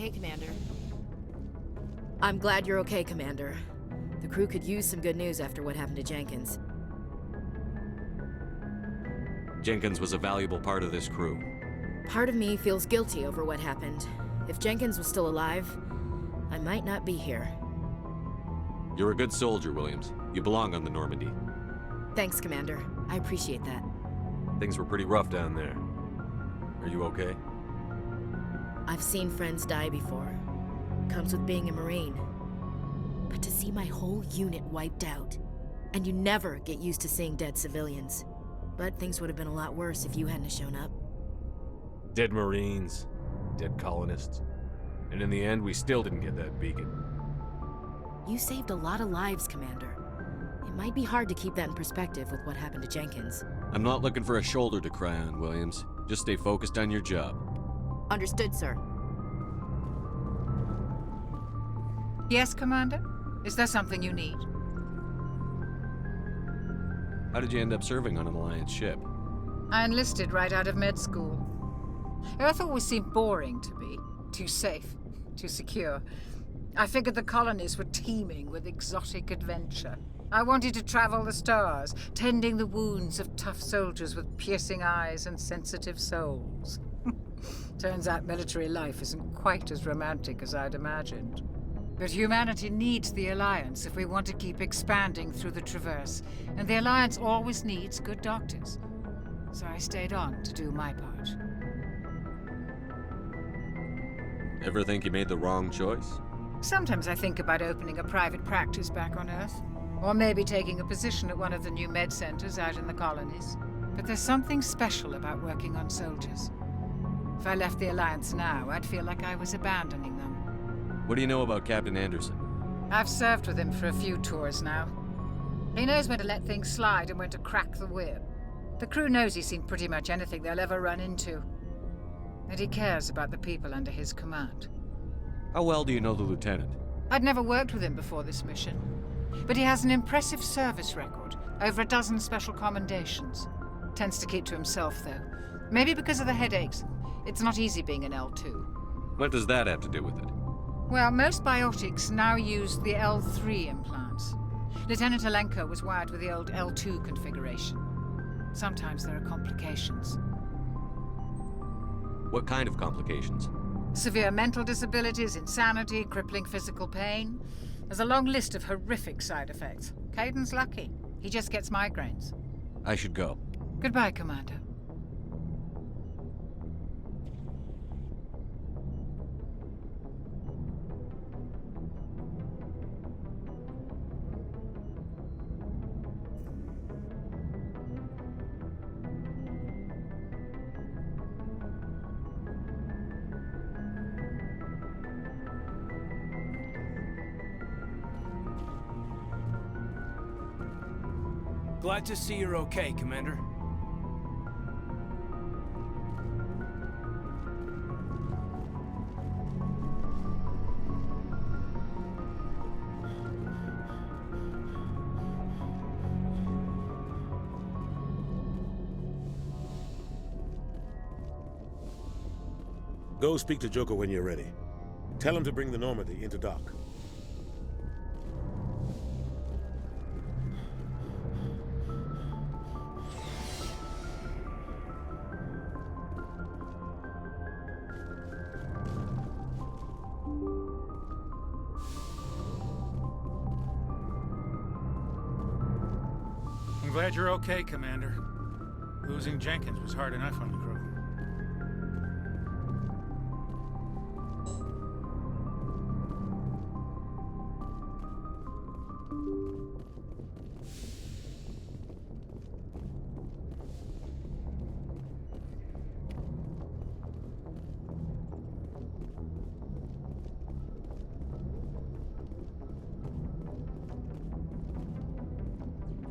Hey, Commander. I'm glad you're okay, Commander. The crew could use some good news after what happened to Jenkins. Jenkins was a valuable part of this crew. Part of me feels guilty over what happened. If Jenkins was still alive, I might not be here. You're a good soldier, Williams. You belong on the Normandy. Thanks, Commander. I appreciate that. Things were pretty rough down there. Are you okay? I've seen friends die before. Comes with being a Marine. But to see my whole unit wiped out, and you never get used to seeing dead civilians. But things would have been a lot worse if you hadn't shown up. Dead Marines, dead colonists. And in the end, we still didn't get that beacon. You saved a lot of lives, Commander. It might be hard to keep that in perspective with what happened to Jenkins. I'm not looking for a shoulder to cry on, Williams. Just stay focused on your job. Understood, sir. Yes, Commander? Is there something you need? How did you end up serving on an Alliance ship? I enlisted right out of med school. Earth always seemed boring to me. Too safe, too secure. I figured the colonies were teeming with exotic adventure. I wanted to travel the stars, tending the wounds of tough soldiers with piercing eyes and sensitive souls. Turns out military life isn't quite as romantic as I'd imagined. But humanity needs the Alliance if we want to keep expanding through the Traverse, and the Alliance always needs good doctors. So I stayed on to do my part. Ever think you made the wrong choice? Sometimes I think about opening a private practice back on Earth, or maybe taking a position at one of the new med centers out in the colonies. But there's something special about working on soldiers. If I left the Alliance now, I'd feel like I was abandoning them. What do you know about Captain Anderson? I've served with him for a few tours now. He knows when to let things slide and when to crack the whip. The crew knows he's seen pretty much anything they'll ever run into. And he cares about the people under his command. How well do you know the lieutenant? I'd never worked with him before this mission. But he has an impressive service record, over a dozen special commendations. Tends to keep to himself, though. Maybe because of the headaches. It's not easy being an L2. What does that have to do with it? Well, most biotics now use the L3 implants. Lieutenant Alenko was wired with the old L2 configuration. Sometimes there are complications. What kind of complications? Severe mental disabilities, insanity, crippling physical pain. There's a long list of horrific side effects. Caden's lucky. He just gets migraines. I should go. Goodbye, Commander. Glad to see you're okay, Commander. Go speak to Joker when you're ready. Tell him to bring the Normandy into dock. I'm glad you're okay, Commander. Losing Jenkins was hard enough on the crew.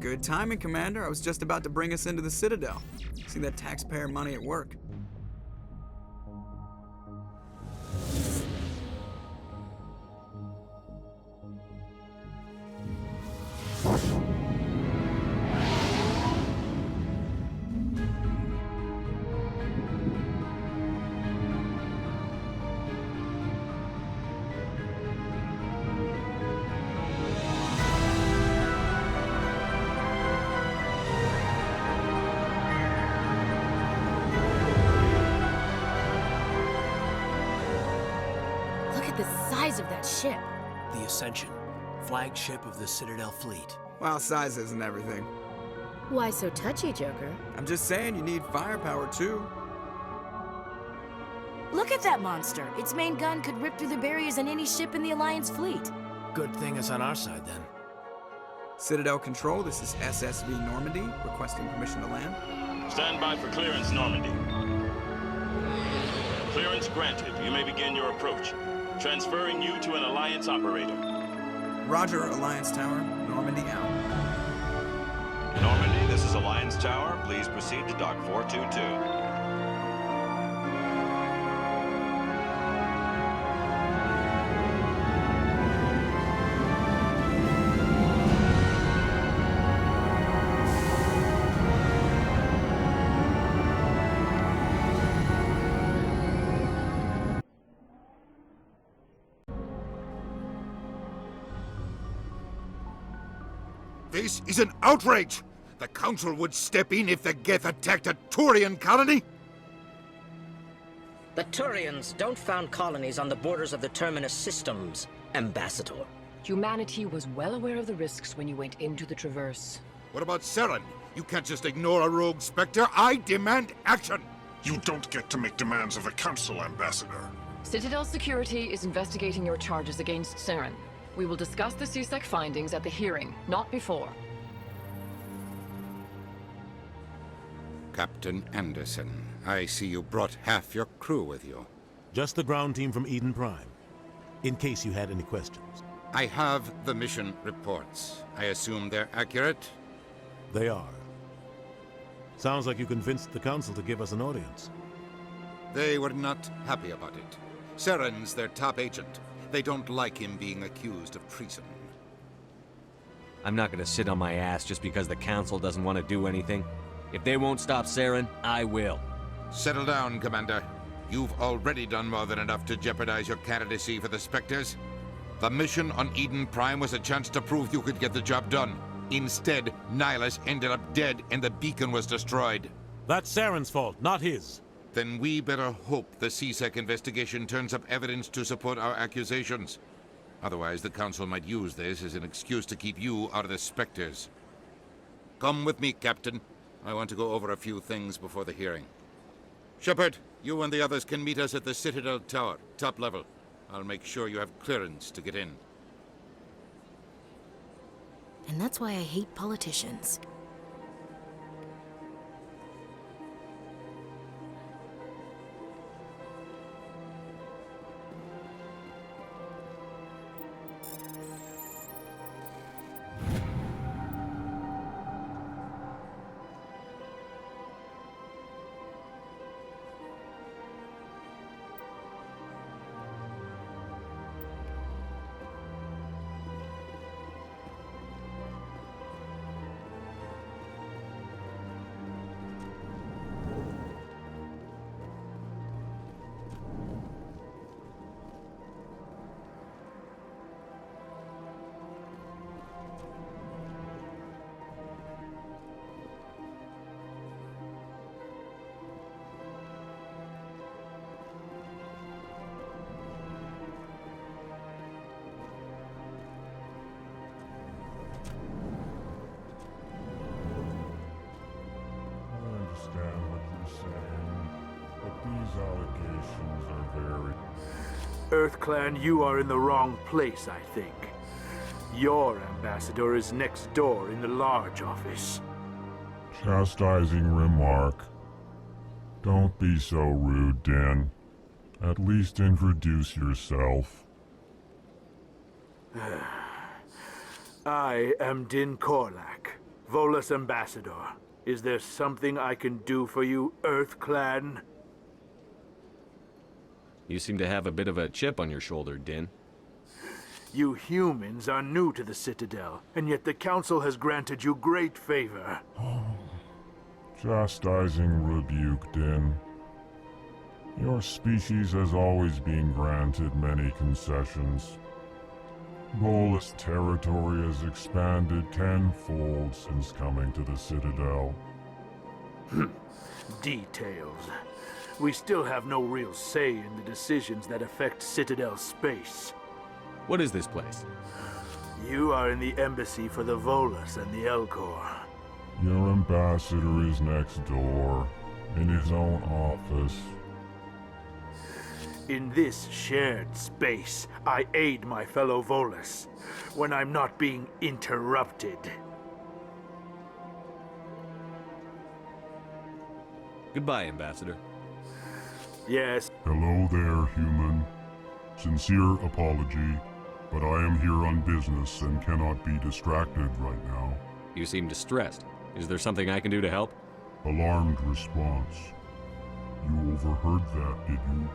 Good timing, Commander. I was just about to bring us into the Citadel. See that taxpayer money at work. size of that ship? The Ascension, flagship of the Citadel fleet. Well, size isn't everything. Why so touchy, Joker? I'm just saying you need firepower too. Look at that monster. Its main gun could rip through the barriers in any ship in the Alliance fleet. Good thing it's on our side, then. Citadel Control, this is SSV Normandy, requesting permission to land. Stand by for clearance, Normandy. Clearance granted. You may begin your approach. Transferring you to an Alliance operator. Roger, Alliance Tower, Normandy out. Normandy, this is Alliance Tower. Please proceed to Dock 422. This is an outrage! The Council would step in if the Geth attacked a Turian colony? The Turians don't found colonies on the borders of the Terminus systems, Ambassador. Humanity was well aware of the risks when you went into the Traverse. What about Saren? You can't just ignore a rogue Spectre. I demand action! You don't get to make demands of the Council, Ambassador. Citadel Security is investigating your charges against Saren. We will discuss the CSEC findings at the hearing, not before. Captain Anderson, I see you brought half your crew with you. Just the ground team from Eden Prime, in case you had any questions. I have the mission reports. I assume they're accurate? They are. Sounds like you convinced the Council to give us an audience. They were not happy about it. Saren's their top agent. They don't like him being accused of treason. I'm not gonna sit on my ass just because the Council doesn't want to do anything. If they won't stop Saren, I will. Settle down, Commander. You've already done more than enough to jeopardize your candidacy for the Spectres. The mission on Eden Prime was a chance to prove you could get the job done. Instead, Nihilus ended up dead and the beacon was destroyed. That's Saren's fault, not his. Then we better hope the CSEC investigation turns up evidence to support our accusations. Otherwise, the Council might use this as an excuse to keep you out of the Spectres. Come with me, Captain. I want to go over a few things before the hearing. Shepard, you and the others can meet us at the Citadel Tower, top level. I'll make sure you have clearance to get in. And that's why I hate politicians. EarthClan, you are in the wrong place, I think. Your ambassador is next door in the large office. Chastising remark. Don't be so rude, Din. At least introduce yourself. I am Din Korlak, Volus ambassador. Is there something I can do for you, EarthClan? You seem to have a bit of a chip on your shoulder, Din. You humans are new to the Citadel, and yet the Council has granted you great favor. Chastising rebuke, Din. Your species has always been granted many concessions. Bolus territory has expanded tenfold since coming to the Citadel. Details. We still have no real say in the decisions that affect Citadel space. What is this place? You are in the embassy for the Volus and the Elcor. Your ambassador is next door, in his own office. In this shared space, I aid my fellow Volus when I'm not being interrupted. Goodbye, Ambassador. Yes. Hello there, human. Sincere apology, but I am here on business and cannot be distracted right now. You seem distressed. Is there something I can do to help? Alarmed response. You overheard that, did you?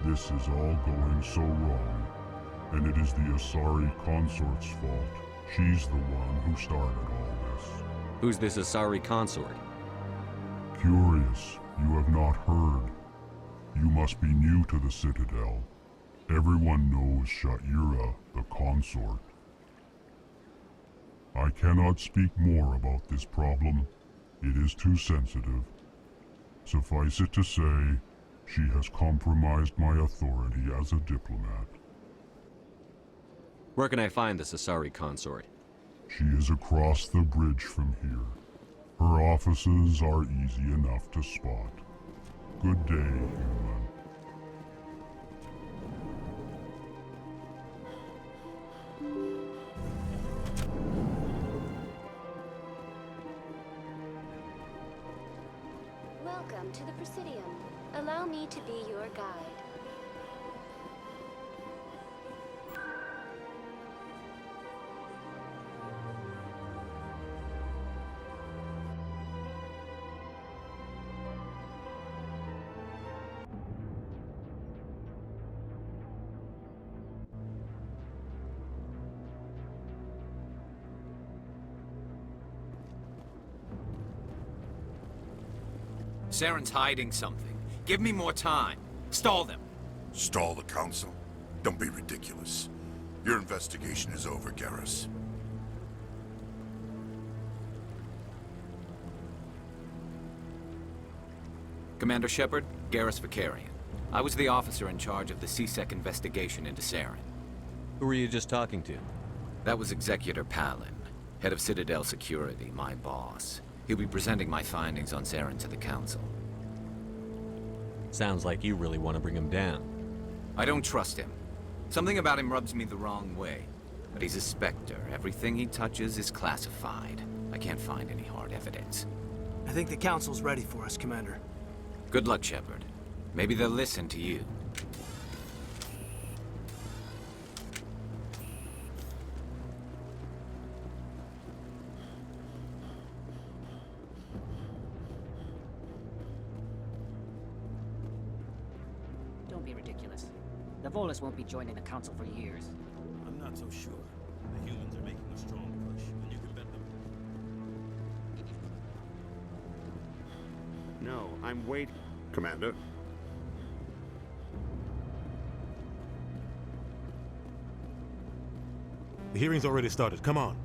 This is all going so wrong, and it is the Asari consort's fault. She's the one who started all this. Who's this Asari consort? Curious, you have not heard. You must be new to the Citadel. Everyone knows Sha'ira, the consort. I cannot speak more about this problem. It is too sensitive. Suffice it to say, she has compromised my authority as a diplomat. Where can I find this Asari consort? She is across the bridge from here. Her offices are easy enough to spot. Good day, human. Welcome to the Presidium. Allow me to be your guide. Saren's hiding something. Give me more time. Stall them. Stall the Council? Don't be ridiculous. Your investigation is over, Garrus. Commander Shepard, Garrus Vicarian. I was the officer in charge of the CSEC investigation into Saren. Who were you just talking to? That was Executor Palin, head of Citadel Security, my boss. He'll be presenting my findings on Saren to the Council. Sounds like you really want to bring him down. I don't trust him. Something about him rubs me the wrong way. But he's a Spectre. Everything he touches is classified. I can't find any hard evidence. I think the Council's ready for us, Commander. Good luck, Shepard. Maybe they'll listen to you. Don't be ridiculous. The Volus won't be joining the Council for years. I'm not so sure. The humans are making a strong push, and you can bet them. No, I'm waiting, Commander. The hearing's already started. Come on.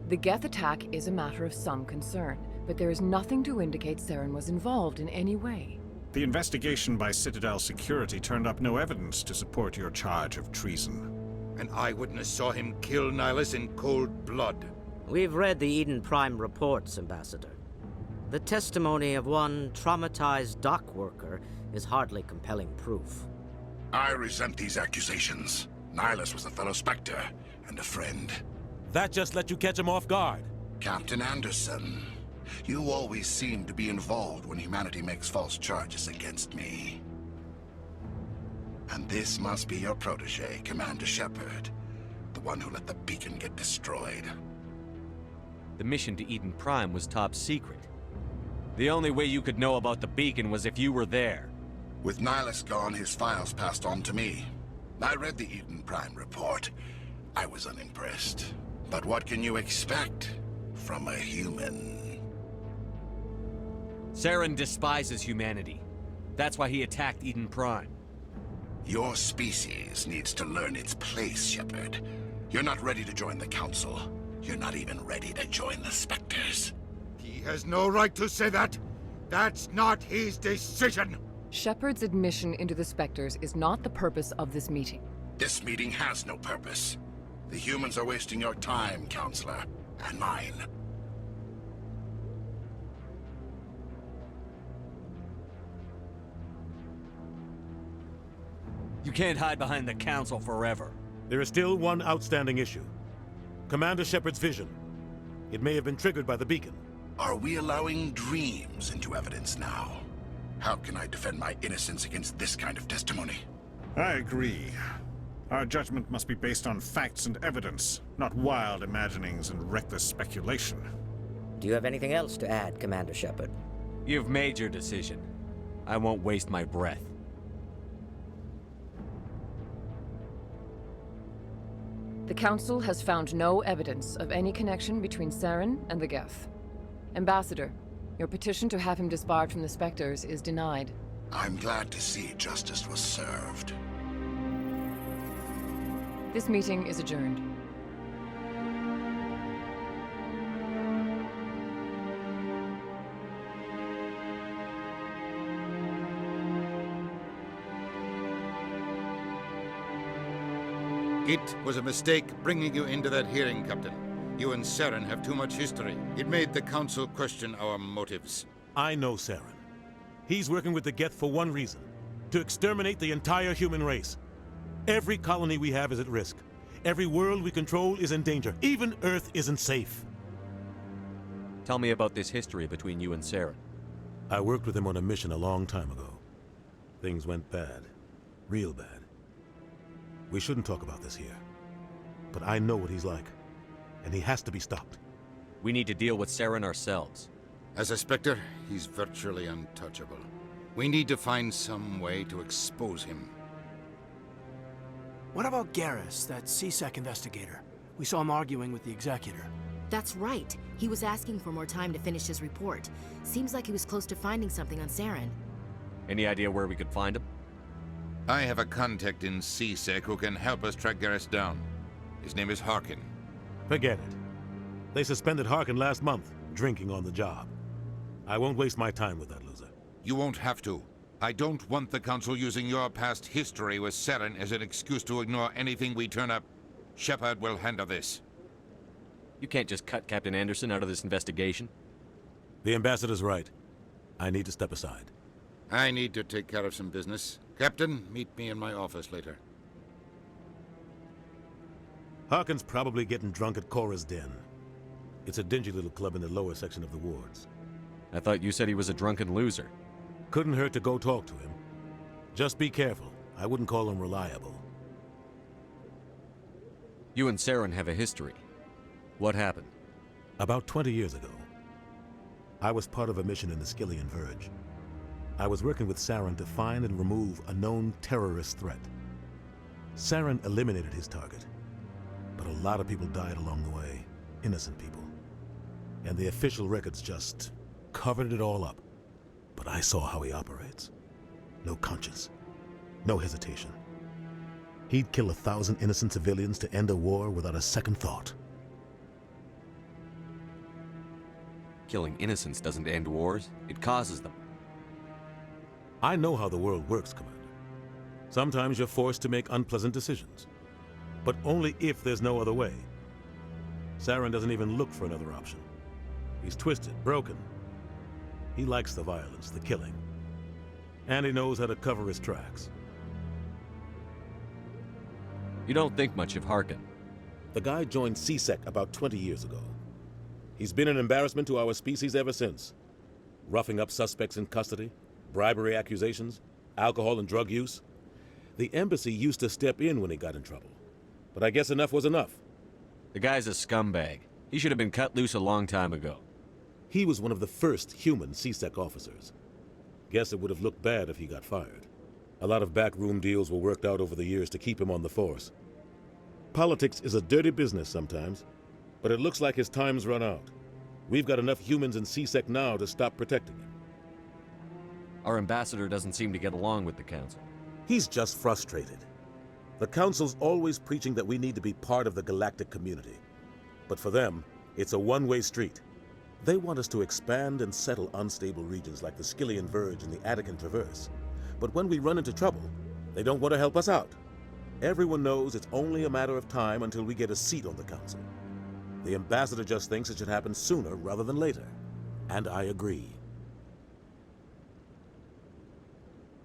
The Geth attack is a matter of some concern, but there is nothing to indicate Saren was involved in any way. The investigation by Citadel Security turned up no evidence to support your charge of treason. An eyewitness saw him kill Nihilus in cold blood. We've read the Eden Prime reports, Ambassador. The testimony of one traumatized dock worker is hardly compelling proof. I resent these accusations. Nihilus was a fellow Spectre and a friend. That just let you catch him off guard. Captain Anderson, you always seem to be involved when humanity makes false charges against me. And this must be your protege, Commander Shepard, the one who let the beacon get destroyed. The mission to Eden Prime was top secret. The only way you could know about the beacon was if you were there. With Nihilus gone, his files passed on to me. I read the Eden Prime report. I was unimpressed. But what can you expect from a human? Saren despises humanity. That's why he attacked Eden Prime. Your species needs to learn its place, Shepard. You're not ready to join the Council. You're not even ready to join the Spectres. He has no right to say that. That's not his decision! Shepard's admission into the Spectres is not the purpose of this meeting. This meeting has no purpose. The humans are wasting your time, Counselor, and mine. You can't hide behind the Council forever. There is still one outstanding issue. Commander Shepard's vision. It may have been triggered by the beacon. Are we allowing dreams into evidence now? How can I defend my innocence against this kind of testimony? I agree. Our judgment must be based on facts and evidence, not wild imaginings and reckless speculation. Do you have anything else to add, Commander Shepard? You've made your decision. I won't waste my breath. The Council has found no evidence of any connection between Saren and the Geth. Ambassador, your petition to have him disbarred from the Spectres is denied. I'm glad to see justice was served. This meeting is adjourned. It was a mistake bringing you into that hearing, Captain. You and Saren have too much history. It made the Council question our motives. I know Saren. He's working with the Geth for one reason. To exterminate the entire human race. Every colony we have is at risk. Every world we control is in danger. Even Earth isn't safe. Tell me about this history between you and Saren. I worked with him on a mission a long time ago. Things went bad. Real bad. We shouldn't talk about this here. But I know what he's like. And he has to be stopped. We need to deal with Saren ourselves. As a Spectre, he's virtually untouchable. We need to find some way to expose him. What about Garrus, that CSEC investigator? We saw him arguing with the Executor. That's right. He was asking for more time to finish his report. Seems like he was close to finding something on Saren. Any idea where we could find him? I have a contact in CSEC who can help us track Garrus down. His name is Harkin. Forget it. They suspended Harkin last month, drinking on the job. I won't waste my time with that loser. You won't have to. I don't want the Council using your past history with Saren as an excuse to ignore anything we turn up. Shepard will handle this. You can't just cut Captain Anderson out of this investigation. The Ambassador's right. I need to step aside. I need to take care of some business. Captain, meet me in my office later. Harkin's probably getting drunk at Cora's Den. It's a dingy little club in the lower section of the wards. I thought you said he was a drunken loser. Couldn't hurt to go talk to him. Just be careful. I wouldn't call him reliable. You and Saren have a history. What happened? About 20 years ago, I was part of a mission in the Skillian Verge. I was working with Saren to find and remove a known terrorist threat. Saren eliminated his target, but a lot of people died along the way, innocent people. And the official records just covered it all up. But I saw how he operates. No conscience, no hesitation. He'd kill 1,000 innocent civilians to end a war without a second thought. Killing innocents doesn't end wars, it causes them. I know how the world works, Commander. Sometimes you're forced to make unpleasant decisions, but only if there's no other way. Saren doesn't even look for another option. He's twisted, broken. He likes the violence, the killing. And he knows how to cover his tracks. You don't think much of Harkin. The guy joined CSEC about 20 years ago. He's been an embarrassment to our species ever since. Roughing up suspects in custody, bribery accusations, alcohol and drug use. The embassy used to step in when he got in trouble. But I guess enough was enough. The guy's a scumbag. He should have been cut loose a long time ago. He was one of the first human CSEC officers. Guess it would have looked bad if he got fired. A lot of backroom deals were worked out over the years to keep him on the force. Politics is a dirty business sometimes, but it looks like his time's run out. We've got enough humans in CSEC now to stop protecting him. Our ambassador doesn't seem to get along with the Council. He's just frustrated. The Council's always preaching that we need to be part of the galactic community. But for them, it's a one-way street. They want us to expand and settle unstable regions like the Skillian Verge and the Attican Traverse. But when we run into trouble, they don't want to help us out. Everyone knows it's only a matter of time until we get a seat on the council. The ambassador just thinks it should happen sooner rather than later. And I agree.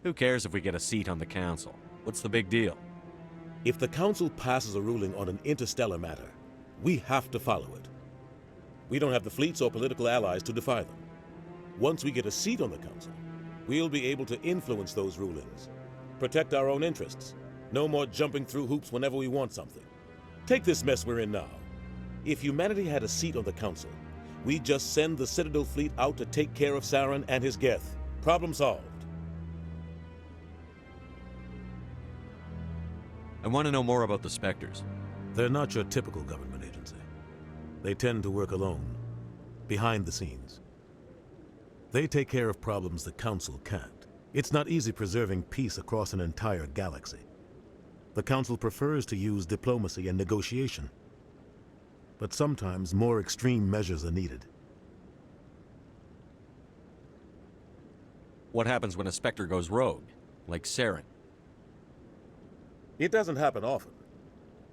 Who cares if we get a seat on the council? What's the big deal? If the council passes a ruling on an interstellar matter, we have to follow it. We don't have the fleets or political allies to defy them. Once we get a seat on the council, we'll be able to influence those rulings, protect our own interests. No more jumping through hoops whenever we want something. Take this mess we're in now. If humanity had a seat on the council, we'd just send the Citadel fleet out to take care of Saren and his Geth. Problem solved. I want to know more about the Spectres. They're not your typical government agency. They tend to work alone, behind the scenes. They take care of problems the Council can't. It's not easy preserving peace across an entire galaxy. The Council prefers to use diplomacy and negotiation. But sometimes more extreme measures are needed. What happens when a Spectre goes rogue, like Saren? It doesn't happen often.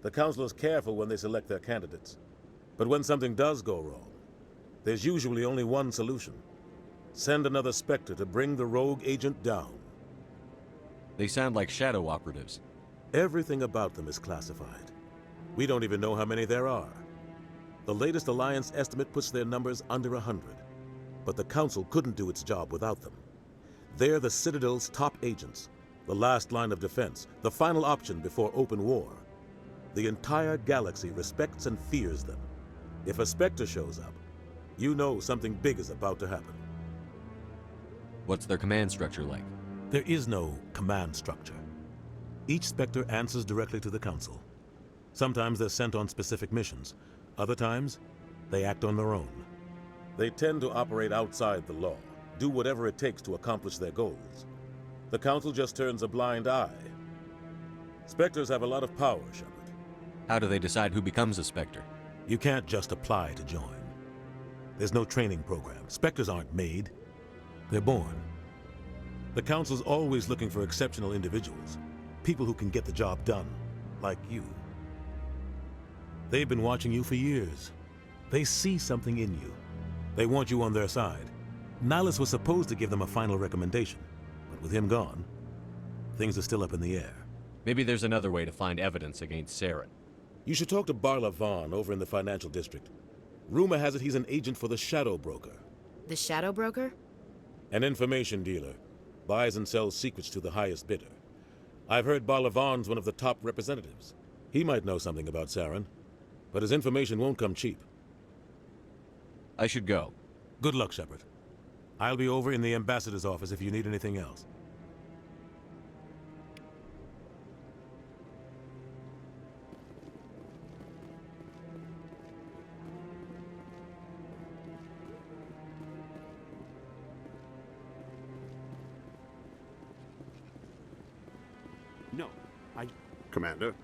The Council is careful when they select their candidates. But when something does go wrong, there's usually only one solution. Send another Spectre to bring the rogue agent down. They sound like shadow operatives. Everything about them is classified. We don't even know how many there are. The latest Alliance estimate puts their numbers under 100. But the Council couldn't do its job without them. They're the Citadel's top agents, the last line of defense, the final option before open war. The entire galaxy respects and fears them. If a Spectre shows up, you know something big is about to happen. What's their command structure like? There is no command structure. Each Spectre answers directly to the Council. Sometimes they're sent on specific missions. Other times, they act on their own. They tend to operate outside the law, do whatever it takes to accomplish their goals. The Council just turns a blind eye. Spectres have a lot of power, Shepard. How do they decide who becomes a Spectre? You can't just apply to join. There's no training program. Spectres aren't made. They're born. The Council's always looking for exceptional individuals. People who can get the job done, like you. They've been watching you for years. They see something in you. They want you on their side. Nihilus was supposed to give them a final recommendation, but with him gone, things are still up in the air. Maybe there's another way to find evidence against Saren. You should talk to Barla Vaughn over in the financial district. Rumor has it he's an agent for the Shadow Broker. The Shadow Broker? An information dealer. Buys and sells secrets to the highest bidder. I've heard Barla Vaughn's one of the top representatives. He might know something about Saren, but his information won't come cheap. I should go. Good luck, Shepard. I'll be over in the ambassador's office if you need anything else. No, Commander?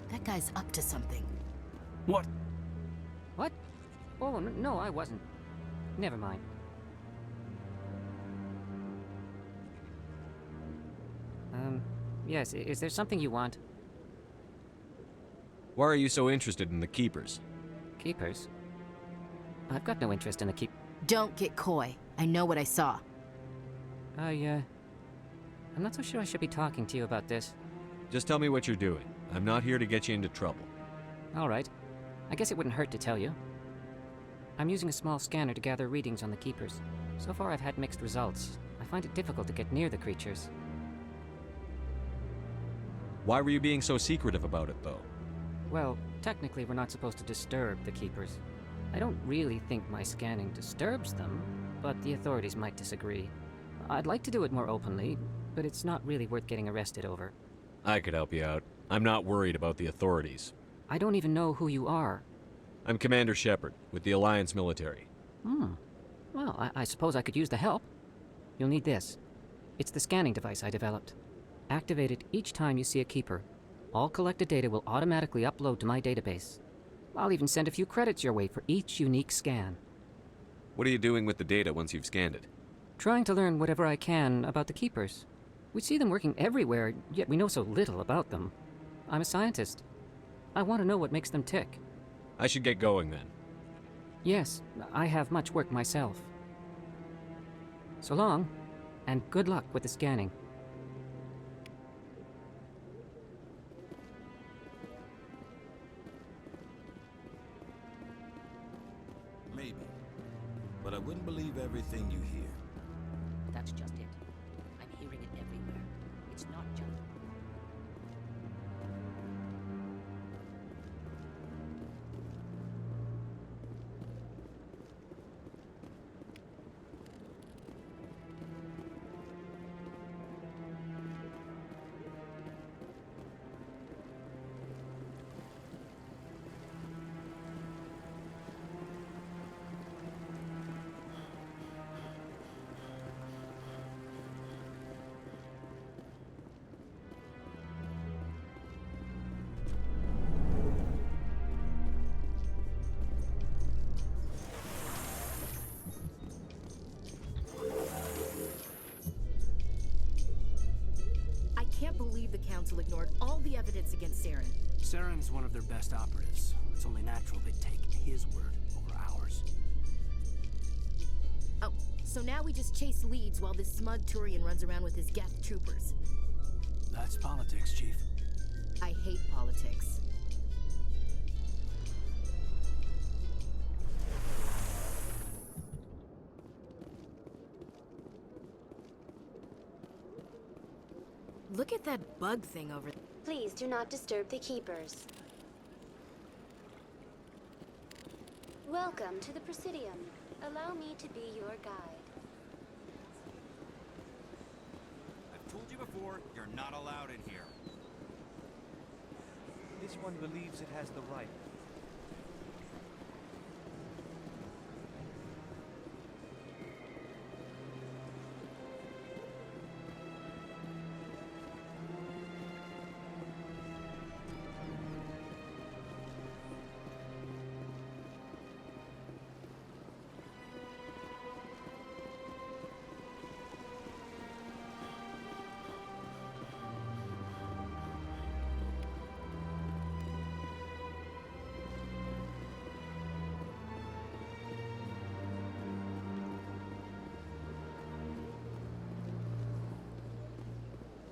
That guy's up to something. What? What? Oh, no, I wasn't. Never mind. Yes, is there something you want? Why are you so interested in the Keepers? Keepers? I've got no interest in the keep... Don't get coy. I know what I saw. I'm not so sure I should be talking to you about this. Just tell me what you're doing. I'm not here to get you into trouble. All right. I guess it wouldn't hurt to tell you. I'm using a small scanner to gather readings on the Keepers. So far I've had mixed results. I find it difficult to get near the creatures. Why were you being so secretive about it, though? Well, technically we're not supposed to disturb the Keepers. I don't really think my scanning disturbs them, but the authorities might disagree. I'd like to do it more openly, but it's not really worth getting arrested over. I could help you out. I'm not worried about the authorities. I don't even know who you are. I'm Commander Shepard, with the Alliance military. Well, I suppose I could use the help. You'll need this. It's the scanning device I developed. Activate it each time you see a Keeper. All collected data will automatically upload to my database. I'll even send a few credits your way for each unique scan. What are you doing with the data once you've scanned it? Trying to learn whatever I can about the Keepers. We see them working everywhere, yet we know so little about them. I'm a scientist. I want to know what makes them tick. I should get going then. Yes, I have much work myself. So long, and good luck with the scanning. Maybe. But I wouldn't believe everything you hear. That's just it. I'm hearing it everywhere. It's not just... I can't believe the Council ignored all the evidence against Saren. Saren's one of their best operatives. It's only natural they'd take his word over ours. Oh, so now we just chase leads while this smug Turian runs around with his Geth troopers. That's politics, Chief. I hate politics. Look at that bug thing over there. Please do not disturb the keepers. Welcome to the Presidium. Allow me to be your guide. I've told you before, you're not allowed in here. This one believes it has the right.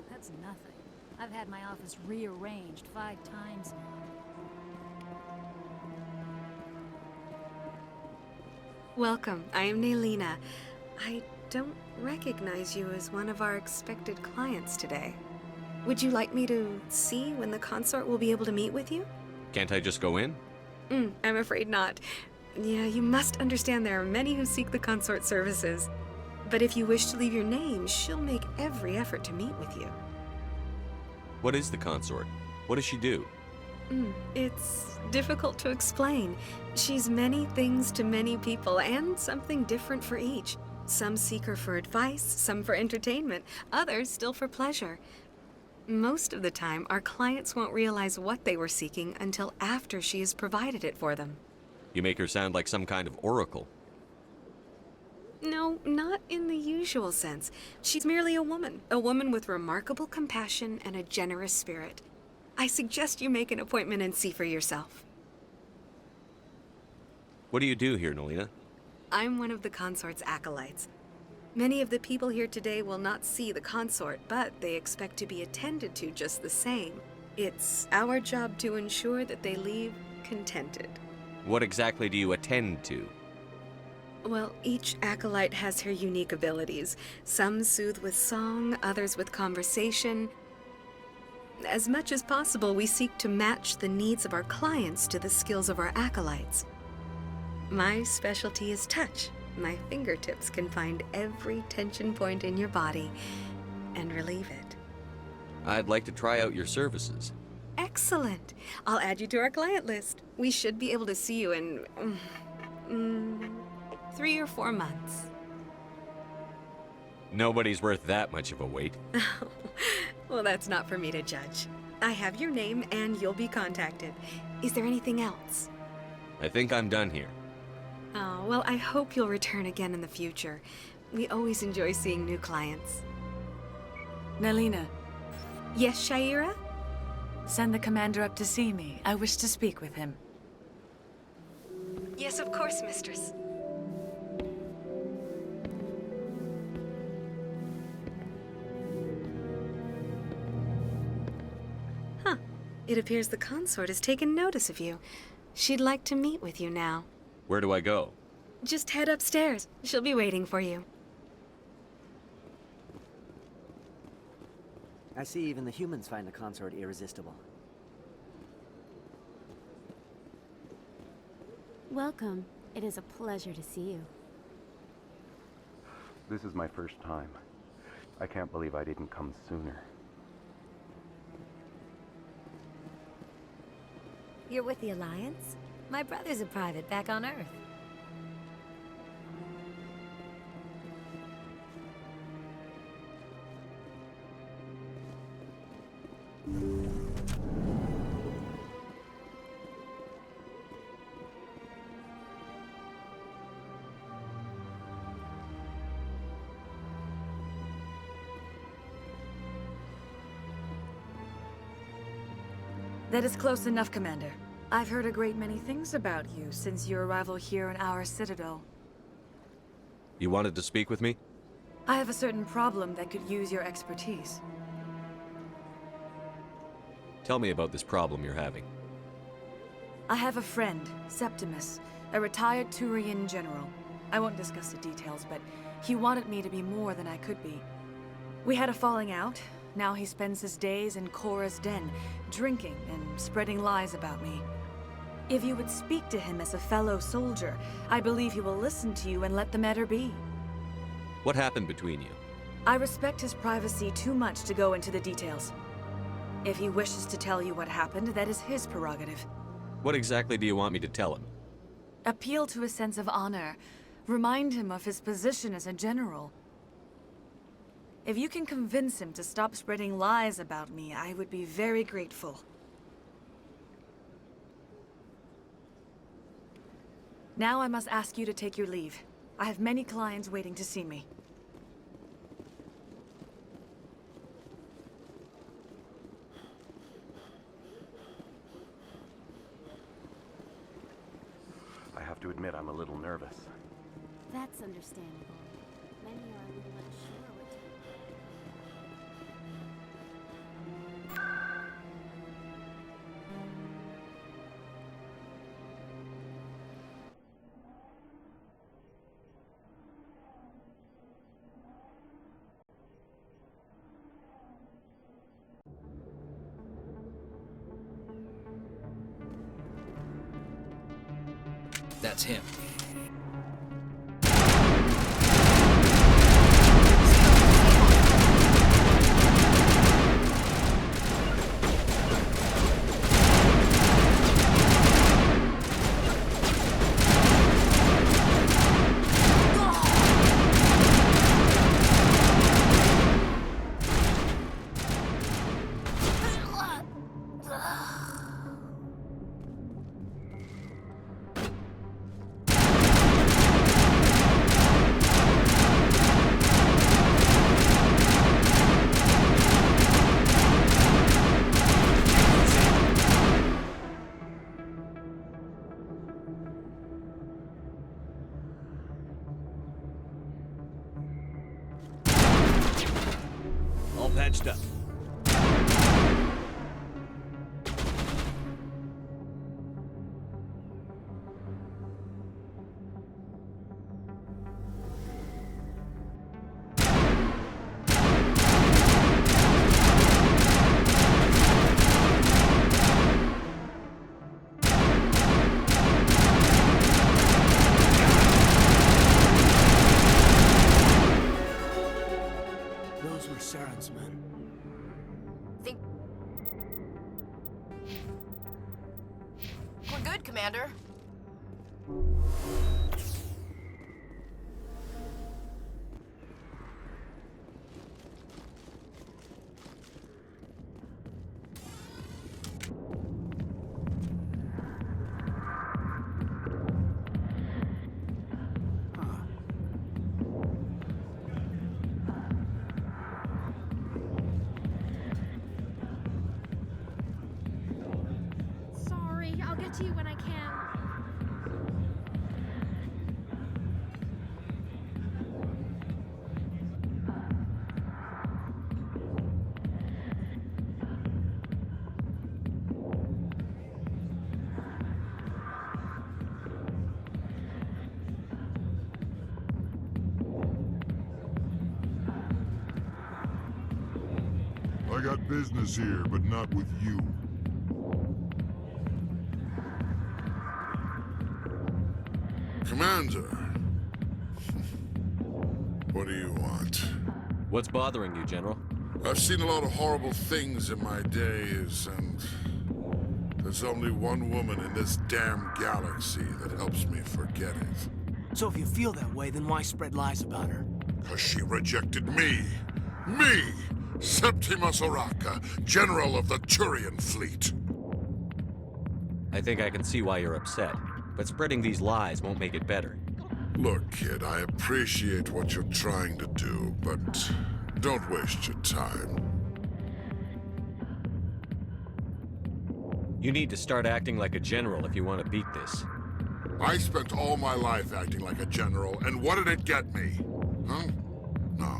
That's nothing. I've had my office rearranged 5 times now. Welcome. I am Naylina. I don't recognize you as one of our expected clients today. Would you like me to see when the consort will be able to meet with you? Can't I just go in? I'm afraid not. Yeah, you must understand there are many who seek the consort services. But if you wish to leave your name, she'll make every effort to meet with you. What is the consort? What does she do? It's difficult to explain. She's many things to many people, and something different for each. Some seek her for advice, some for entertainment, others still for pleasure. Most of the time, our clients won't realize what they were seeking until after she has provided it for them. You make her sound like some kind of oracle. No, not in the usual sense. She's merely a woman with remarkable compassion and a generous spirit. I suggest you make an appointment and see for yourself. What do you do here, Naylina? I'm one of the consort's acolytes. Many of the people here today will not see the consort, but they expect to be attended to just the same. It's our job to ensure that they leave contented. What exactly do you attend to? Well, each acolyte has her unique abilities. Some soothe with song, others with conversation. As much as possible, we seek to match the needs of our clients to the skills of our acolytes. My specialty is touch. My fingertips can find every tension point in your body and relieve it. I'd like to try out your services. Excellent. I'll add you to our client list. We should be able to see you in 3 or 4 months. Nobody's worth that much of a wait. Well, that's not for me to judge. I have your name and you'll be contacted. Is there anything else? I think I'm done here. Oh, well, I hope you'll return again in the future. We always enjoy seeing new clients. Nalina. Yes, Shaira? Send the commander up to see me. I wish to speak with him. Yes, of course, mistress. Huh. It appears the consort has taken notice of you. She'd like to meet with you now. Where do I go? Just head upstairs. She'll be waiting for you. I see even the humans find the consort irresistible. Welcome. It is a pleasure to see you. This is my first time. I can't believe I didn't come sooner. You're with the Alliance? My brother's a private back on Earth. That is close enough, Commander. I've heard a great many things about you since your arrival here in our Citadel. You wanted to speak with me? I have a certain problem that could use your expertise. Tell me about this problem you're having. I have a friend, Septimus, a retired Turian general. I won't discuss the details, but he wanted me to be more than I could be. We had a falling out. Now he spends his days in Korra's den, drinking and spreading lies about me. If you would speak to him as a fellow soldier, I believe he will listen to you and let the matter be. What happened between you? I respect his privacy too much to go into the details. If he wishes to tell you what happened, that is his prerogative. What exactly do you want me to tell him? Appeal to his sense of honor. Remind him of his position as a general. If you can convince him to stop spreading lies about me, I would be very grateful. Now I must ask you to take your leave. I have many clients waiting to see me. I have to admit I'm a little nervous. That's understandable. Many are a little unsure what to... That's him. All patched up. Those were Saren's men. We're good, Commander. I got business here, but not with you. Commander. What do you want? What's bothering you, General? I've seen a lot of horrible things in my days, and there's only one woman in this damn galaxy that helps me forget it. So if you feel that way, then why spread lies about her? 'Cause she rejected me! Me! Septimus Oraka, General of the Turian Fleet! I think I can see why you're upset, but spreading these lies won't make it better. Look, kid, I appreciate what you're trying to do, but don't waste your time. You need to start acting like a general if you want to beat this. I spent all my life acting like a general, and what did it get me? Huh? No,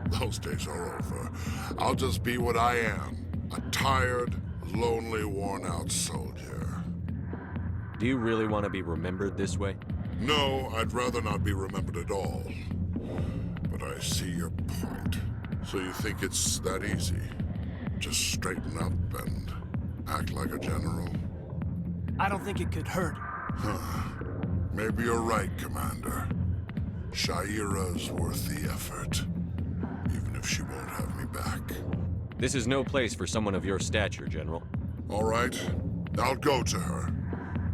those days are over. I'll just be what I am, a tired, lonely, worn-out soldier. Do you really want to be remembered this way? No, I'd rather not be remembered at all. But I see your point. So you think it's that easy? Just straighten up and act like a general? I don't think it could hurt. Huh. Maybe you're right, Commander. Shaira's worth the effort. Even if she won't have me back. This is no place for someone of your stature, General. All right. I'll go to her.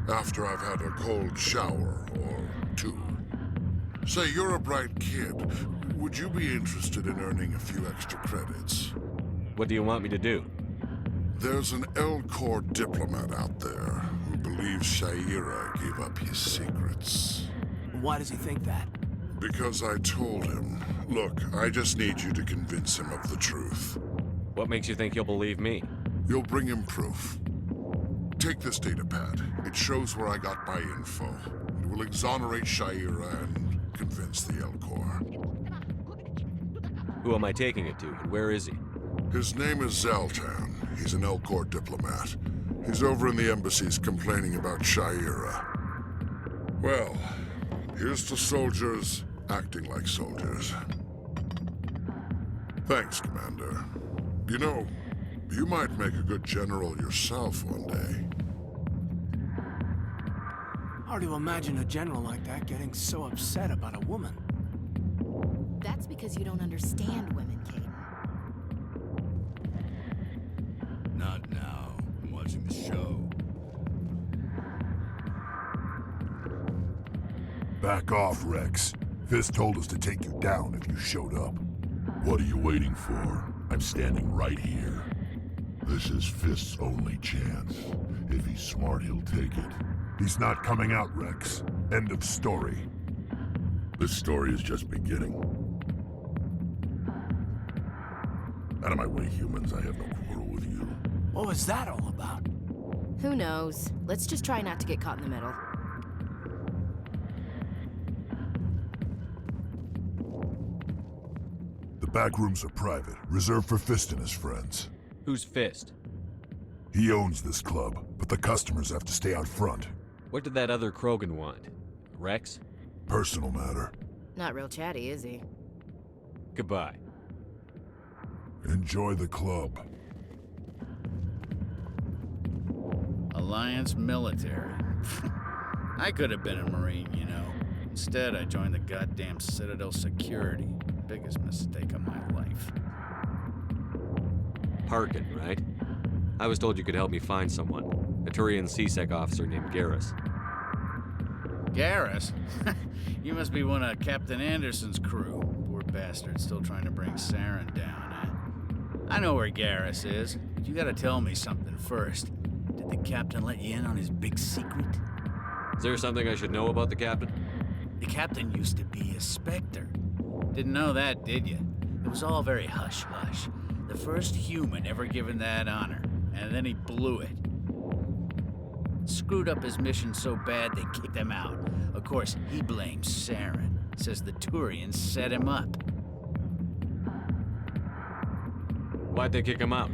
After I've had a cold shower or two. Say, you're a bright kid. Would you be interested in earning a few extra credits? What do you want me to do? There's an L-Corps diplomat out there who believes Shaira gave up his secrets. Why does he think that? Because I told him. Look, I just need you to convince him of the truth. What makes you think he'll believe me? You'll bring him proof. Take this data pad. It shows where I got my info. It will exonerate Shaira and convince the L-Corps. Who am I taking it to, and where is he? His name is Zaltan. He's an L-Corps diplomat. He's over in the embassies complaining about Shaira. Well, here's to soldiers acting like soldiers. Thanks, Commander. You know, you might make a good general yourself one day. Hard to imagine a general like that getting so upset about a woman. That's because you don't understand women, Caden. Not now. I'm watching the show. Back off, Rex. Fist told us to take you down if you showed up. What are you waiting for? I'm standing right here. This is Fist's only chance. If he's smart, he'll take it. He's not coming out, Rex. End of story. This story is just beginning. Out of my way, humans. I have no quarrel with you. What was that all about? Who knows? Let's just try not to get caught in the middle. The back rooms are private, reserved for Fist and his friends. Who's Fist? He owns this club, but the customers have to stay out front. What did that other Krogan want? Rex? Personal matter. Not real chatty, is he? Goodbye. Enjoy the club. Alliance military. I could have been a Marine, you know. Instead, I joined the goddamn Citadel security. Biggest mistake of my life. Parkin, right? I was told you could help me find someone. A Turian CSEC officer named Garrus. Garrus? You must be one of Captain Anderson's crew. Poor bastard, still trying to bring Saren down, huh? I know where Garrus is, but you gotta tell me something first. Did the captain let you in on his big secret? Is there something I should know about the captain? The captain used to be a Spectre. Didn't know that, did you? It was all very hush-hush. The first human ever given that honor, and then he blew it. Screwed up his mission so bad they kicked him out. Of course, he blames Saren. Says the Turians set him up. Why'd they kick him out?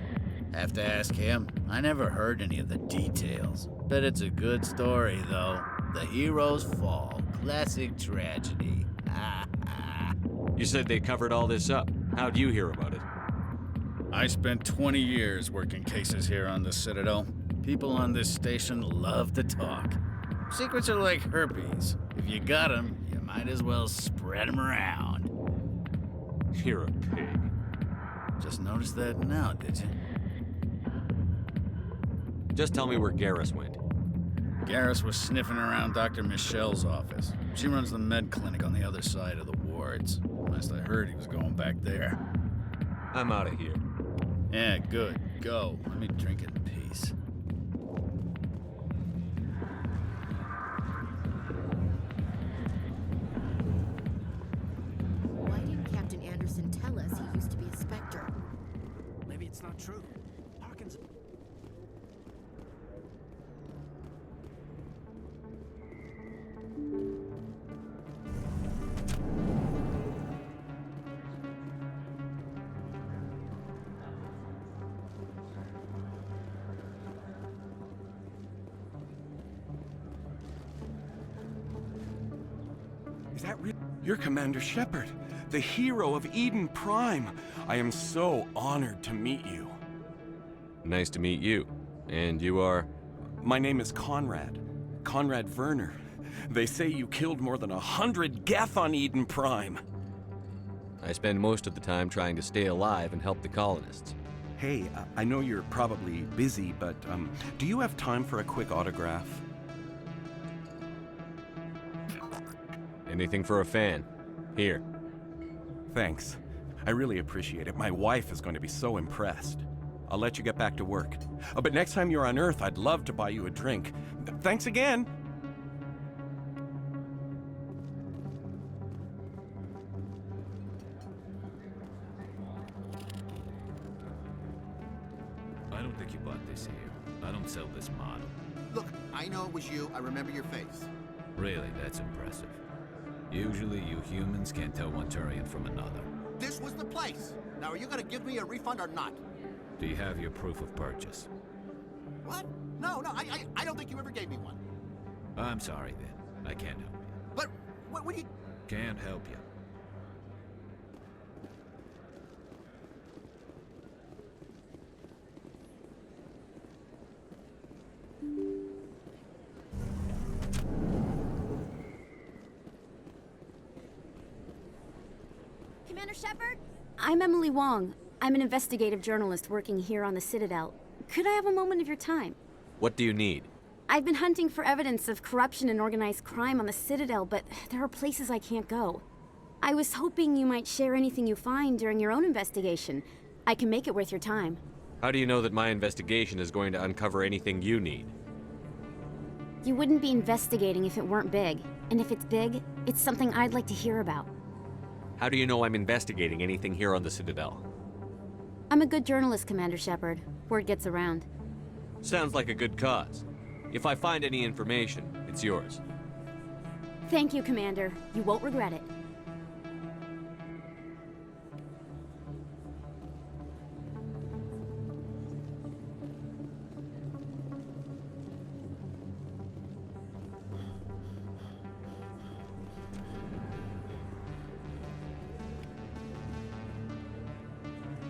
Have to ask him. I never heard any of the details. Bet it's a good story, though. The heroes fall. Classic tragedy. You said they covered all this up. How'd you hear about it? I spent 20 years working cases here on the Citadel. People on this station love to talk. Secrets are like herpes. If you got 'em, you might as well spread 'em around. You're a pig. Just noticed that now, did you? Just tell me where Garrus went. Garrus was sniffing around Dr. Michelle's office. She runs the med clinic on the other side of the wards. Last I heard, he was going back there. I'm out of here. Yeah, good. Go. Let me drink in peace. Why didn't Captain Anderson tell us he used to be a Spectre? Maybe it's not true. Harkin's... Is that real? You're Commander Shepard, the hero of Eden Prime. I am so honored to meet you. Nice to meet you. And you are? My name is Conrad. Conrad Werner. They say you killed more than 100 Geth on Eden Prime. I spend most of the time trying to stay alive and help the colonists. Hey, I know you're probably busy, but do you have time for a quick autograph? Anything for a fan. Here. Thanks. I really appreciate it. My wife is going to be so impressed. I'll let you get back to work. But next time you're on Earth, I'd love to buy you a drink. Thanks again! I don't think you bought this here. I don't sell this model. Look, I know it was you. I remember your face. Really, that's impressive. Usually you humans can't tell one Turian from another. This was the place. Now, are you gonna give me a refund or not? Do you have your proof of purchase? What? No, I don't think you ever gave me one. I'm sorry then. I can't help you. But, what do you... Can't help you. Commander Shepard? I'm Emily Wong. I'm an investigative journalist working here on the Citadel. Could I have a moment of your time? What do you need? I've been hunting for evidence of corruption and organized crime on the Citadel, but there are places I can't go. I was hoping you might share anything you find during your own investigation. I can make it worth your time. How do you know that my investigation is going to uncover anything you need? You wouldn't be investigating if it weren't big. And if it's big, it's something I'd like to hear about. How do you know I'm investigating anything here on the Citadel? I'm a good journalist, Commander Shepard. Word gets around. Sounds like a good cause. If I find any information, it's yours. Thank you, Commander. You won't regret it.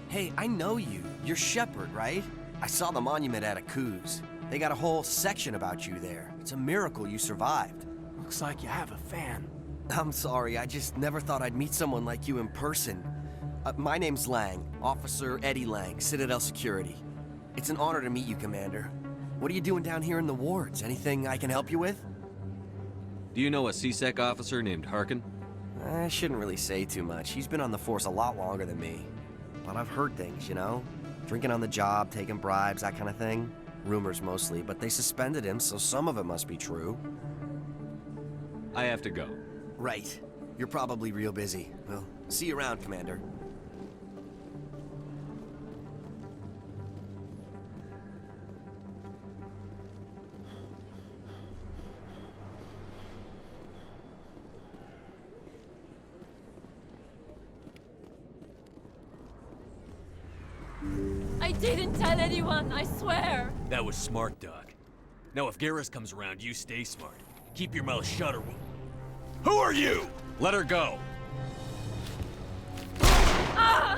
Hey, I know you. You're Shepard, right? I saw the monument at Akuz. They got a whole section about you there. It's a miracle you survived. Looks like you have a fan. I'm sorry, I just never thought I'd meet someone like you in person. My name's Lang, Officer Eddie Lang, Citadel Security. It's an honor to meet you, Commander. What are you doing down here in the wards? Anything I can help you with? Do you know a CSEC officer named Harkin? I shouldn't really say too much. He's been on the force a lot longer than me. But I've heard things, you know? Drinking on the job, taking bribes, that kind of thing. Rumors mostly, but they suspended him, so some of it must be true. I have to go. Right. You're probably real busy. Well, see you around, Commander. I didn't tell anyone, I swear! That was smart, Doc. Now if Garrus comes around, you stay smart. Keep your mouth shut or we'll... Who are you? Let her go. Ah!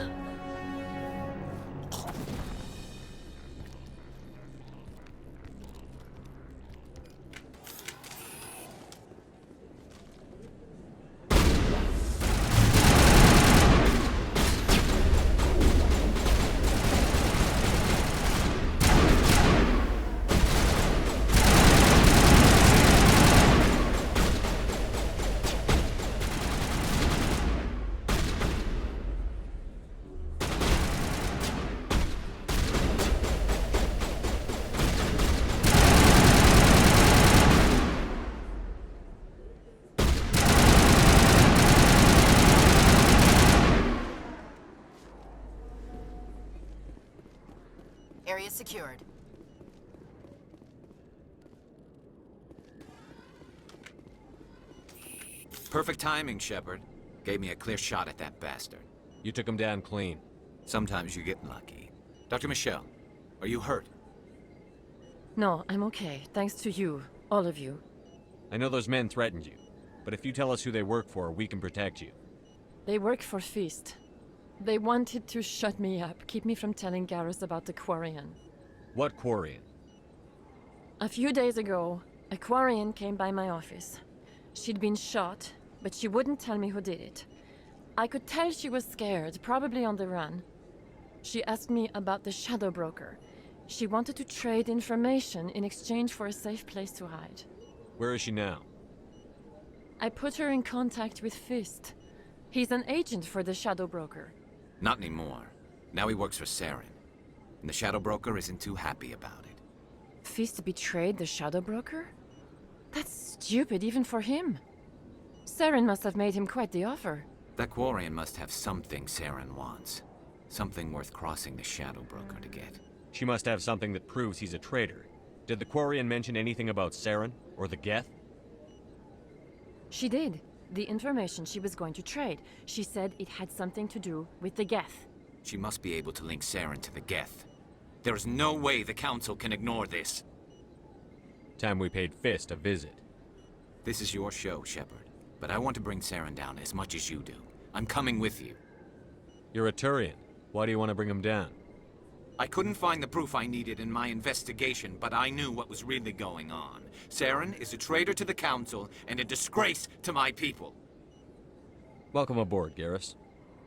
secured. Perfect timing, Shepard. Gave me a clear shot at that bastard. You took him down clean. Sometimes you get lucky. Dr. Michelle, are you hurt? No, I'm okay. Thanks to you. All of you. I know those men threatened you, but if you tell us who they work for, we can protect you. They work for Fist. They wanted to shut me up, keep me from telling Garrus about the Quarian. What Quarian? A few days ago, a Quarian came by my office. She'd been shot, but she wouldn't tell me who did it. I could tell she was scared, probably on the run. She asked me about the Shadow Broker. She wanted to trade information in exchange for a safe place to hide. Where is she now? I put her in contact with Fist. He's an agent for the Shadow Broker. Not anymore. Now he works for Saren. And the Shadow Broker isn't too happy about it. Fist betrayed the Shadow Broker? That's stupid even for him. Saren must have made him quite the offer. That Quarian must have something Saren wants. Something worth crossing the Shadow Broker to get. She must have something that proves he's a traitor. Did the Quarian mention anything about Saren or the Geth? She did. The information she was going to trade. She said it had something to do with the Geth. She must be able to link Saren to the Geth. There is no way the Council can ignore this. Time we paid Fist a visit. This is your show, Shepard. But I want to bring Saren down as much as you do. I'm coming with you. You're a Turian. Why do you want to bring him down? I couldn't find the proof I needed in my investigation, but I knew what was really going on. Saren is a traitor to the Council and a disgrace to my people. Welcome aboard, Garrus.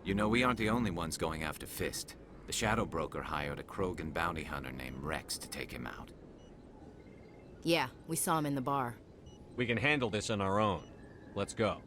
You know, we aren't the only ones going after Fist. The Shadow Broker hired a Krogan bounty hunter named Rex to take him out. Yeah, we saw him in the bar. We can handle this on our own. Let's go.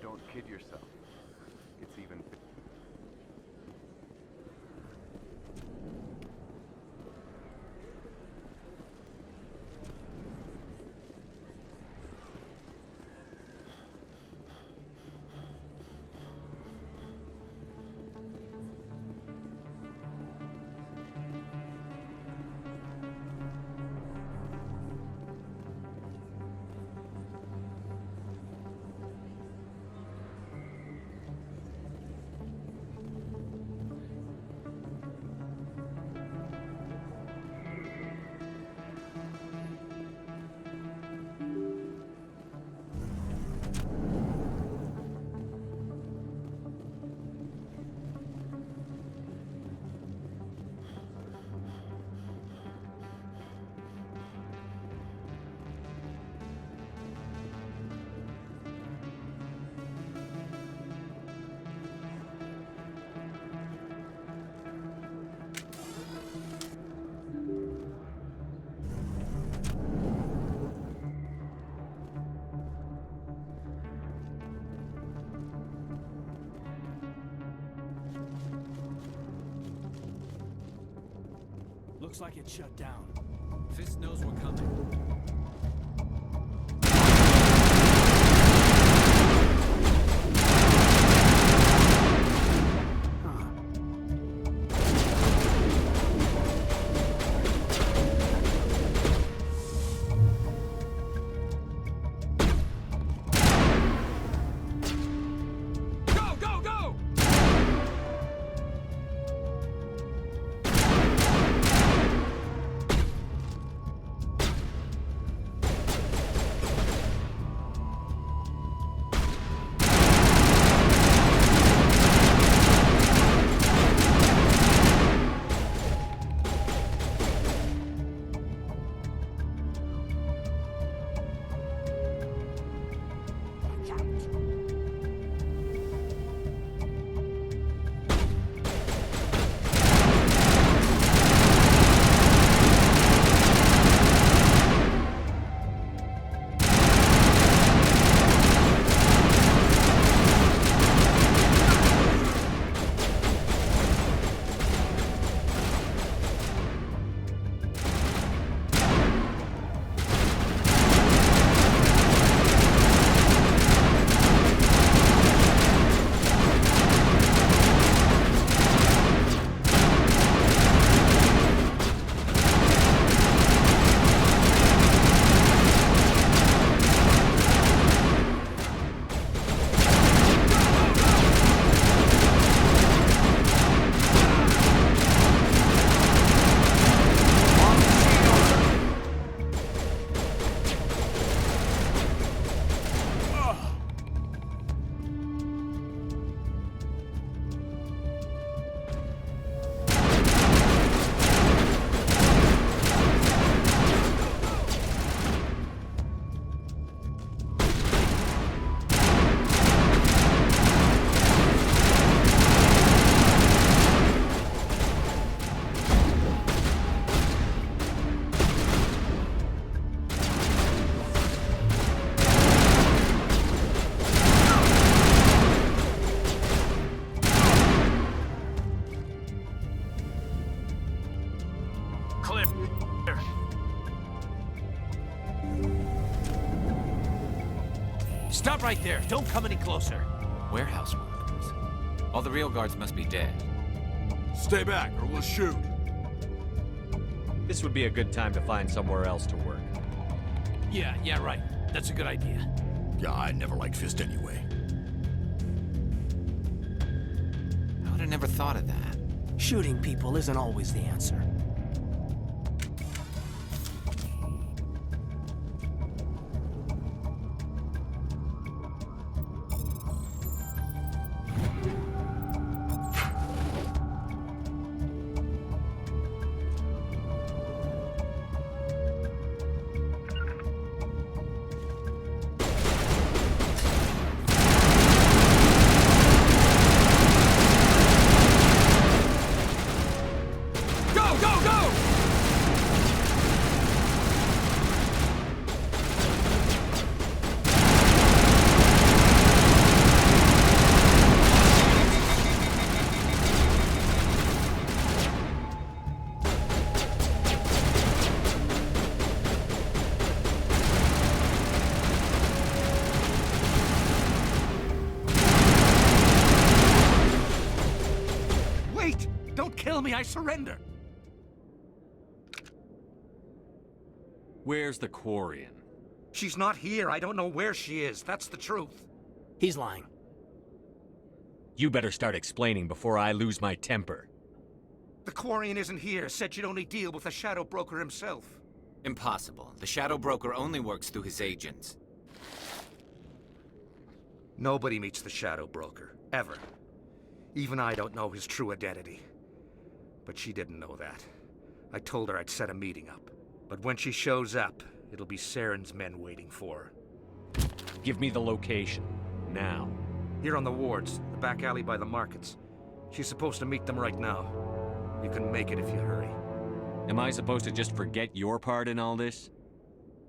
Don't kid yourself. It's even... Looks like it's shut down. Fist knows we're coming. Stop right there. Don't come any closer. Warehouse workers. All the real guards must be dead. Stay back, or we'll shoot. This would be a good time to find somewhere else to work. Yeah, right. That's a good idea. Yeah, I never liked Fist anyway. I would have never thought of that. Shooting people isn't always the answer. Kill me, I surrender! Where's the Quarian? She's not here. I don't know where she is. That's the truth. He's lying. You better start explaining before I lose my temper. The Quarian isn't here. Said she'd only deal with the Shadow Broker himself. Impossible. The Shadow Broker only works through his agents. Nobody meets the Shadow Broker. Ever. Even I don't know his true identity. But she didn't know that. I told her I'd set a meeting up. But when she shows up, it'll be Saren's men waiting for her. Give me the location. Now. Here on the wards, the back alley by the markets. She's supposed to meet them right now. You can make it if you hurry. Am I supposed to just forget your part in all this?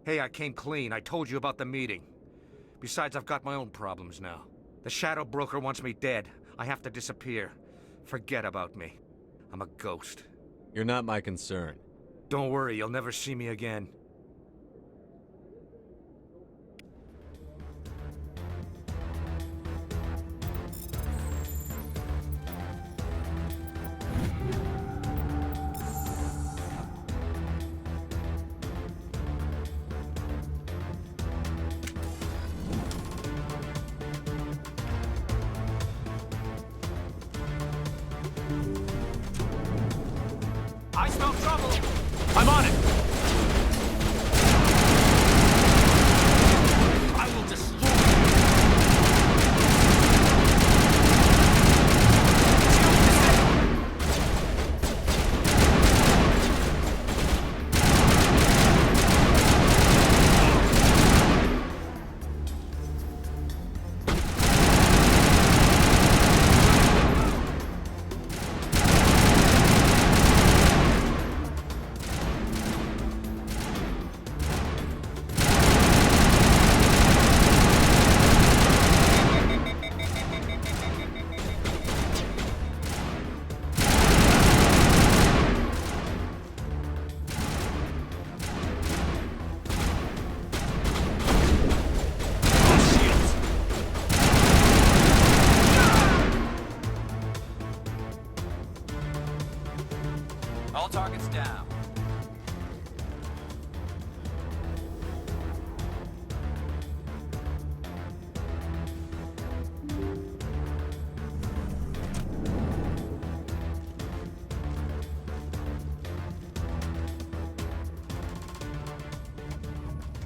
Hey, I came clean. I told you about the meeting. Besides, I've got my own problems now. The Shadow Broker wants me dead. I have to disappear. Forget about me. I'm a ghost. You're not my concern. Don't worry, you'll never see me again. I smell trouble! I'm on it! I will destroy all targets down.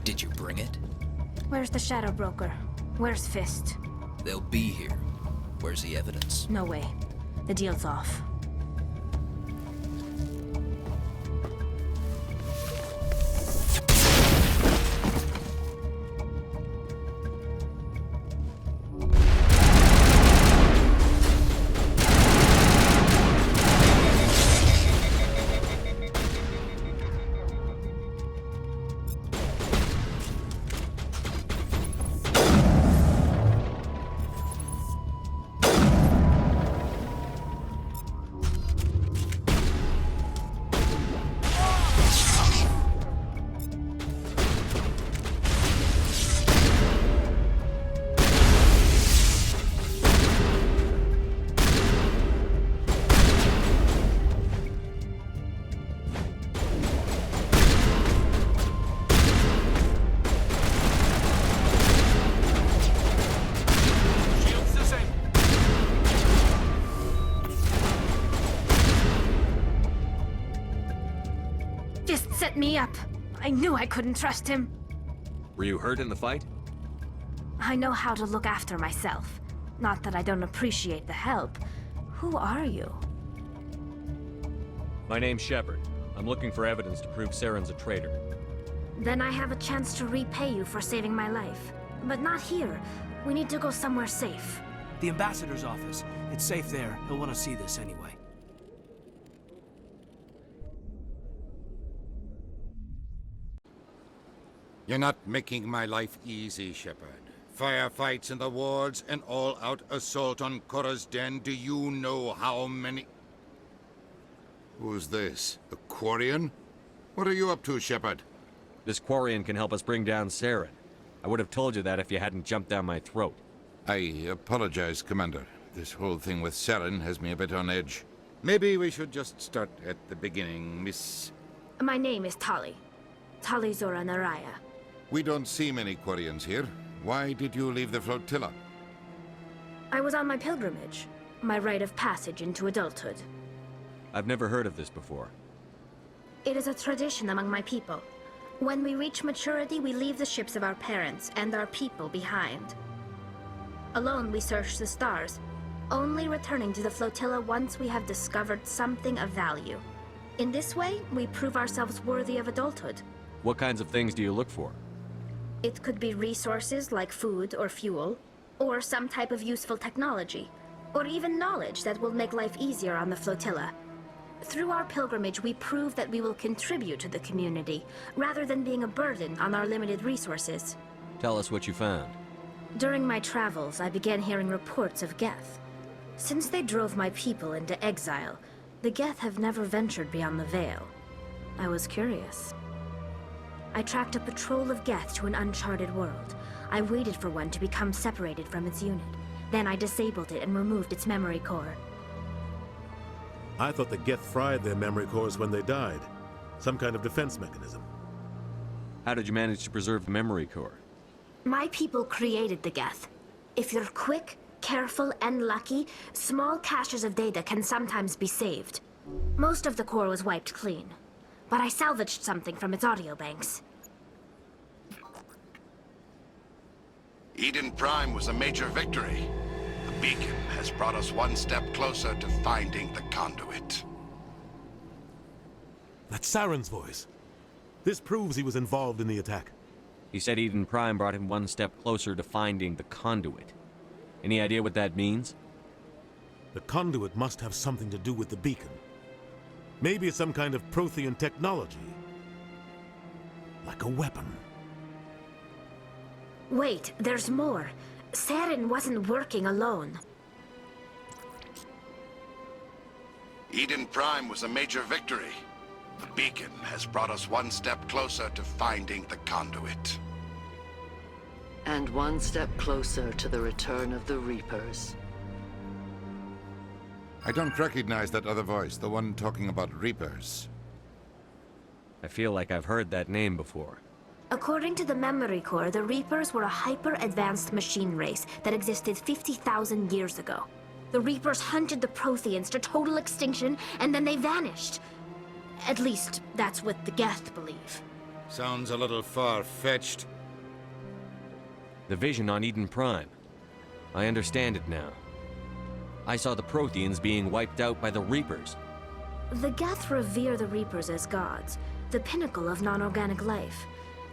Did you bring it? Where's the Shadow Broker? Where's Fist? They'll be here. Where's the evidence? No way. The deal's off. Fist set me up. I knew I couldn't trust him. Were you hurt in the fight? I know how to look after myself. Not that I don't appreciate the help. Who are you? My name's Shepard. I'm looking for evidence to prove Saren's a traitor. Then I have a chance to repay you for saving my life. But not here. We need to go somewhere safe. The ambassador's office. It's safe there. He'll want to see this anyway. You're not making my life easy, Shepard. Firefights in the wards, an all-out assault on Korra's den. Do you know how many... Who's this? A Quarian? What are you up to, Shepard? This Quarian can help us bring down Saren. I would have told you that if you hadn't jumped down my throat. I apologize, Commander. This whole thing with Saren has me a bit on edge. Maybe we should just start at the beginning, Miss... My name is Tali. Tali Zora Naraya. We don't see many Quarians here. Why did you leave the flotilla? I was on my pilgrimage. My rite of passage into adulthood. I've never heard of this before. It is a tradition among my people. When we reach maturity, we leave the ships of our parents and our people behind. Alone, we search the stars, only returning to the flotilla once we have discovered something of value. In this way, we prove ourselves worthy of adulthood. What kinds of things do you look for? It could be resources like food or fuel, or some type of useful technology, or even knowledge that will make life easier on the flotilla. Through our pilgrimage, we prove that we will contribute to the community, rather than being a burden on our limited resources. Tell us what you found. During my travels, I began hearing reports of Geth. Since they drove my people into exile, the Geth have never ventured beyond the Veil. I was curious. I tracked a patrol of Geth to an uncharted world. I waited for one to become separated from its unit. Then I disabled it and removed its memory core. I thought the Geth fried their memory cores when they died. Some kind of defense mechanism. How did you manage to preserve the memory core? My people created the Geth. If you're quick, careful, and lucky, small caches of data can sometimes be saved. Most of the core was wiped clean, but I salvaged something from its audio banks. Eden Prime was a major victory. The beacon has brought us one step closer to finding the conduit. That's Saren's voice. This proves he was involved in the attack. He said Eden Prime brought him one step closer to finding the conduit. Any idea what that means? The conduit must have something to do with the beacon. Maybe it's some kind of Prothean technology. Like a weapon. Wait, there's more. Saren wasn't working alone. Eden Prime was a major victory. The beacon has brought us one step closer to finding the conduit. And one step closer to the return of the Reapers. I don't recognize that other voice, the one talking about Reapers. I feel like I've heard that name before. According to the memory core, the Reapers were a hyper-advanced machine race that existed 50,000 years ago. The Reapers hunted the Protheans to total extinction, and then they vanished. At least, that's what the Geth believe. Sounds a little far-fetched. The vision on Eden Prime. I understand it now. I saw the Protheans being wiped out by the Reapers. The Geth revere the Reapers as gods, the pinnacle of non-organic life.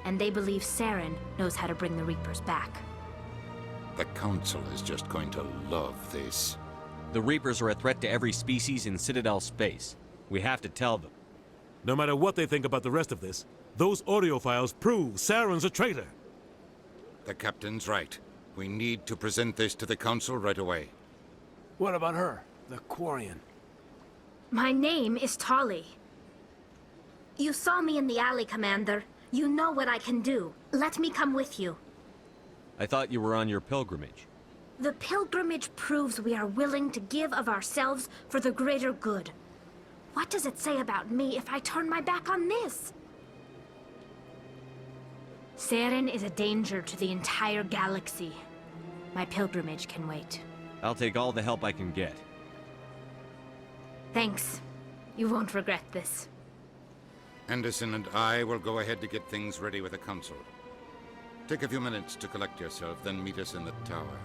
And they believe Saren knows how to bring the Reapers back. The Council is just going to love this. The Reapers are a threat to every species in Citadel space. We have to tell them. No matter what they think about the rest of this, those audio files prove Saren's a traitor. The Captain's right. We need to present this to the Council right away. What about her, the Quarian? My name is Tali. You saw me in the alley, Commander. You know what I can do. Let me come with you. I thought you were on your pilgrimage. The pilgrimage proves we are willing to give of ourselves for the greater good. What does it say about me if I turn my back on this? Saren is a danger to the entire galaxy. My pilgrimage can wait. I'll take all the help I can get. Thanks. You won't regret this. Anderson and I will go ahead to get things ready with the Council. Take a few minutes to collect yourself, then meet us in the tower.